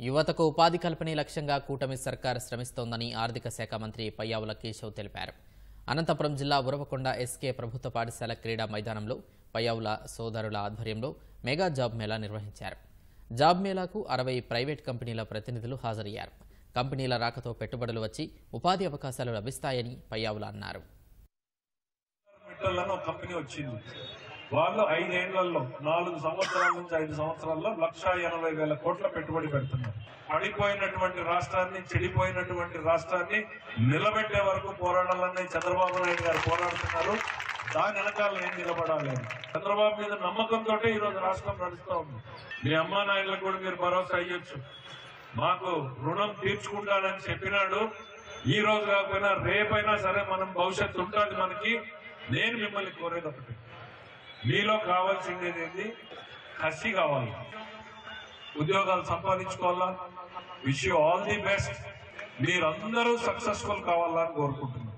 యువతకు ఉపాధి కల్పనే లక్ష్యంగా కూటమి సర్కార్ శ్రమిస్తోందని ఆర్థిక శాఖ మంత్రి పయ్యావుల కేశవ్ తెలిపారు. అనంతపురం జిల్లా ఉరవకొండ ఎస్కే ప్రభుత్వ పాఠశాల క్రీడా మైదానంలో పయ్యావుల సోదరుల ఆధ్వర్యంలో మెగా జాబ్ మేళా నిర్వహించారు. జాబ్ మేళాకు 60 ప్రైవేట్ కంపెనీల ప్రతినిధులు హాజరయ్యారు. కంపెనీల రాకతో పెట్టుబడులు వచ్చి ఉపాధి అవకాశాలు లభిస్తాయని పయ్యావుల అన్నారు. వాళ్ళు 5 ఏళ్లలో 4 సంవత్సరాల నుంచి 5 సంవత్సరాల్లో 1,80,000 కోట్ల పెట్టుబడి పెడుతున్నారు. పడిపోయినటువంటి రాష్ట్రాన్ని, చెడిపోయినటువంటి రాష్ట్రాన్ని నిలబెట్టే వరకు పోరాడాలని చంద్రబాబు నాయుడు గారు పోరాడుతున్నారు. దాని వెనకాల ఏం నిలబడాలి? చంద్రబాబు మీద నమ్మకంతో ఈ రోజు రాష్ట్రం నడుస్తూ ఉంది. మీ అమ్మా నాయకులకు కూడా మీరు భరోసా అయ్యొచ్చు. మాకు రుణం తీర్చుకుంటానని చెప్పినాడు. ఈ రోజు కాకపోయినా రేపైనా సరే మనం భవిష్యత్తు ఉంటుంది మనకి. నేను మిమ్మల్ని కోరేది ఒకటి, మీలో కావాల్సింది ఏంటి? కసి కావాలి, ఉద్యోగాలు సంపాదించుకోవాలా. Wish you all the best. మీరందరూ సక్సెస్ఫుల్ కావాలని కోరుకుంటున్నాను.